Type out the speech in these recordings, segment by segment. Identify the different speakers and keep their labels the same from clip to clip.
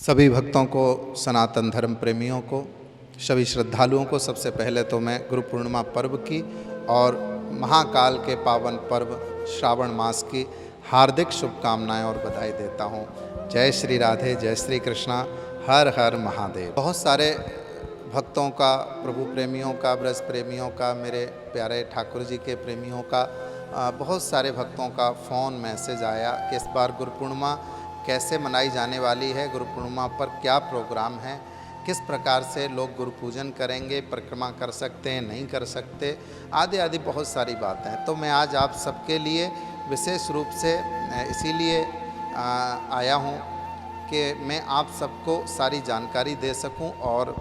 Speaker 1: सभी भक्तों को, सनातन धर्म प्रेमियों को, सभी श्रद्धालुओं को सबसे पहले तो मैं गुरु पूर्णिमा पर्व की और महाकाल के पावन पर्व श्रावण मास की हार्दिक शुभकामनाएं और बधाई देता हूं। जय श्री राधे, जय श्री कृष्णा, हर हर महादेव। बहुत सारे भक्तों का, प्रभु प्रेमियों का, ब्रज प्रेमियों का, मेरे प्यारे ठाकुर जी के प्रेमियों का, बहुत सारे भक्तों का फ़ोन मैसेज आया कि इस बार गुरु पूर्णिमा कैसे मनाई जाने वाली है, गुरु पूर्णिमा पर क्या प्रोग्राम है, किस प्रकार से लोग गुरु पूजन करेंगे, परिक्रमा कर सकते हैं, नहीं कर सकते, आदि आदि बहुत सारी बातें हैं। तो मैं आज आप सबके लिए विशेष रूप से इसीलिए आया हूँ कि मैं आप सबको सारी जानकारी दे सकूं और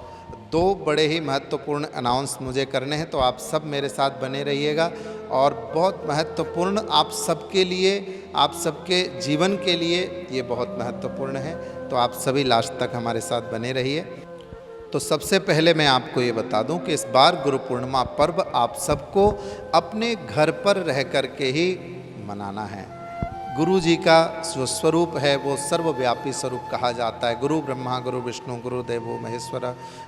Speaker 1: दो बड़े ही महत्वपूर्ण अनाउंस मुझे करने हैं। तो आप सब मेरे साथ बने रहिएगा और बहुत महत्वपूर्ण आप सबके लिए, आप सबके जीवन के लिए ये बहुत महत्वपूर्ण है। तो आप सभी लास्ट तक हमारे साथ बने रहिए। तो सबसे पहले मैं आपको ये बता दूं कि इस बार गुरु पूर्णिमा पर्व आप सबको अपने घर पर रह कर के ही मनाना है। गुरु जी का जो स्वरूप है वो सर्वव्यापी स्वरूप कहा जाता है। गुरु ब्रह्मा गुरु विष्णु गुरु देवो महेश्वर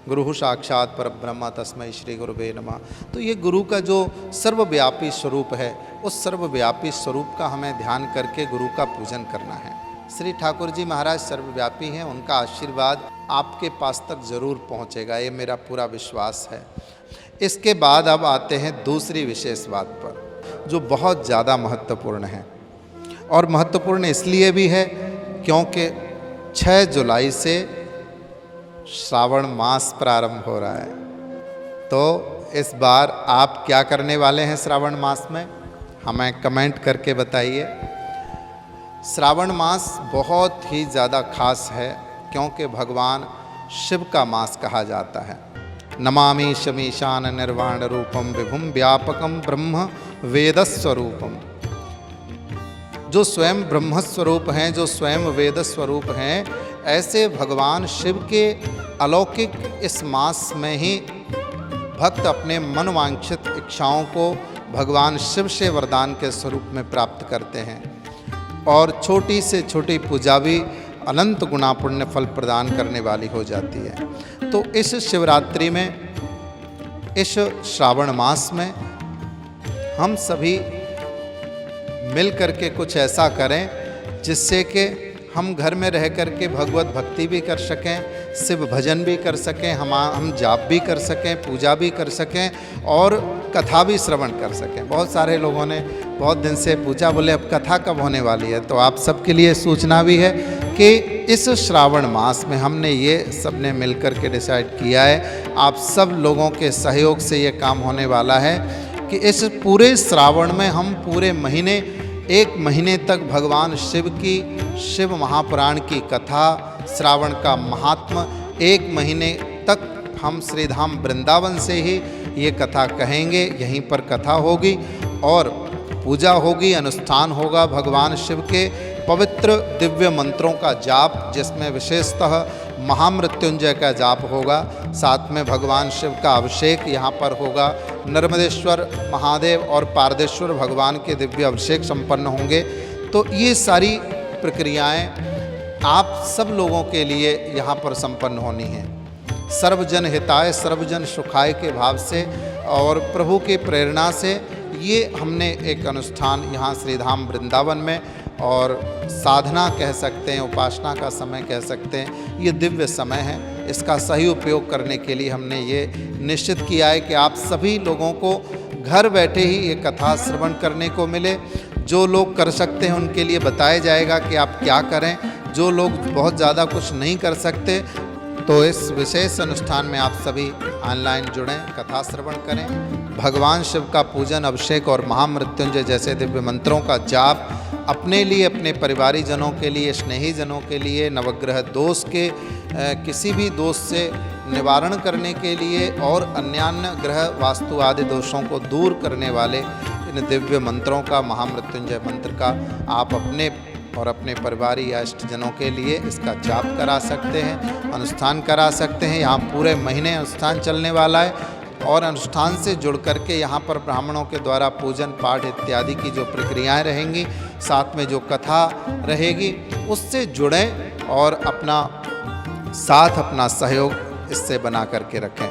Speaker 1: गुरु साक्षात परब्रह्म तस्मै श्री गुरुवे नमः। तो ये गुरु का जो सर्वव्यापी स्वरूप है, उस सर्वव्यापी स्वरूप का हमें ध्यान करके गुरु का पूजन करना है। श्री ठाकुर जी महाराज सर्वव्यापी हैं, उनका आशीर्वाद आपके पास तक ज़रूर पहुँचेगा, ये मेरा पूरा विश्वास है। इसके बाद अब आते हैं दूसरी विशेष बात पर, जो बहुत ज़्यादा महत्वपूर्ण है। और महत्वपूर्ण इसलिए भी है क्योंकि 6 जुलाई से श्रावण मास प्रारंभ हो रहा है। तो इस बार आप क्या करने वाले हैं श्रावण मास में, हमें कमेंट करके बताइए। श्रावण मास बहुत ही ज़्यादा खास है क्योंकि भगवान शिव का मास कहा जाता है। नमामि शमीशान निर्वाण रूपम विभुम व्यापकम ब्रह्म वेदस्वरूपम। जो स्वयं ब्रह्मस्वरूप हैं, जो स्वयं वेद स्वरूप हैं, ऐसे भगवान शिव के अलौकिक इस मास में ही भक्त अपने मनवांछित इच्छाओं को भगवान शिव से वरदान के स्वरूप में प्राप्त करते हैं। और छोटी से छोटी पूजा भी अनंत गुना पुण्य फल प्रदान करने वाली हो जाती है। तो इस शिवरात्रि में, इस श्रावण मास में हम सभी मिल करके कुछ ऐसा करें जिससे कि हम घर में रह करके भगवत भक्ति भी कर सकें, शिव भजन भी कर सकें, हम जाप भी कर सकें, पूजा भी कर सकें और कथा भी श्रवण कर सकें। बहुत सारे लोगों ने बहुत दिन से पूछा, बोले अब कथा कब होने वाली है। तो आप सबके लिए सूचना भी है कि इस श्रावण मास में हमने ये सबने मिल कर के डिसाइड किया है, आप सब लोगों के सहयोग से ये काम होने वाला है कि इस पूरे श्रावण में हम पूरे महीने, 1 महीने तक भगवान शिव की, शिव महापुराण की कथा, श्रावण का महात्म, 1 महीने तक हम श्रीधाम वृंदावन से ही ये कथा कहेंगे। यहीं पर कथा होगी और पूजा होगी, अनुष्ठान होगा, भगवान शिव के पवित्र दिव्य मंत्रों का जाप, जिसमें विशेषतः महामृत्युंजय का जाप होगा। साथ में भगवान शिव का अभिषेक यहाँ पर होगा। नर्मदेश्वर महादेव और पारदेश्वर भगवान के दिव्य अभिषेक संपन्न होंगे। तो ये सारी प्रक्रियाएं आप सब लोगों के लिए यहाँ पर संपन्न होनी हैं। सर्वजन हिताय सर्वजन सुखाय के भाव से और प्रभु की प्रेरणा से ये हमने एक अनुष्ठान यहाँ श्रीधाम वृंदावन में, और साधना कह सकते हैं, उपासना का समय कह सकते हैं, ये दिव्य समय है। इसका सही उपयोग करने के लिए हमने ये निश्चित किया है कि आप सभी लोगों को घर बैठे ही ये कथा श्रवण करने को मिले। जो लोग कर सकते हैं उनके लिए बताया जाएगा कि आप क्या करें। जो लोग बहुत ज़्यादा कुछ नहीं कर सकते, तो इस विशेष अनुष्ठान में आप सभी ऑनलाइन जुड़ें, कथा श्रवण करें, भगवान शिव का पूजन, अभिषेक और महामृत्युंजय जैसे दिव्य मंत्रों का जाप अपने लिए, अपने परिवारी जनों के लिए, स्नेही जनों के लिए, नवग्रह दोष के किसी भी दोष से निवारण करने के लिए और अन्यान्य ग्रह वास्तु आदि दोषों को दूर करने वाले इन दिव्य मंत्रों का, महामृत्युंजय मंत्र का आप अपने और अपने परिवारी या इष्टजनों के लिए इसका जाप करा सकते हैं, अनुष्ठान करा सकते हैं। यहाँ पूरे महीने अनुष्ठान चलने वाला है और अनुष्ठान से जुड़ करके यहाँ पर ब्राह्मणों के द्वारा पूजन पाठ इत्यादि की जो प्रक्रियाएं रहेंगी, साथ में जो कथा रहेगी, उससे जुड़ें और अपना साथ अपना सहयोग इससे बना करके रखें।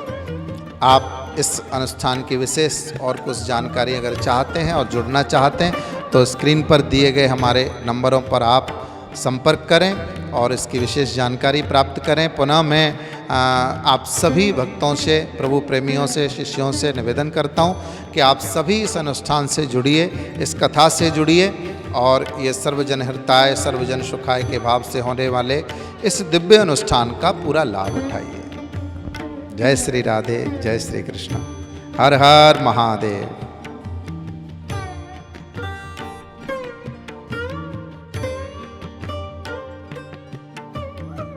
Speaker 1: आप इस अनुष्ठान की विशेष और कुछ जानकारी अगर चाहते हैं और जुड़ना चाहते हैं तो स्क्रीन पर दिए गए हमारे नंबरों पर आप संपर्क करें और इसकी विशेष जानकारी प्राप्त करें। पुनः मैं आप सभी भक्तों से, प्रभु प्रेमियों से, शिष्यों से निवेदन करता हूँ कि आप सभी इस अनुष्ठान से जुड़िए, इस कथा से जुड़िए और ये सर्वजन हिताय सर्वजन सुखाय के भाव से होने वाले इस दिव्य अनुष्ठान का पूरा लाभ उठाइए। जय श्री राधे, जय श्री कृष्ण। हर हर महादेव।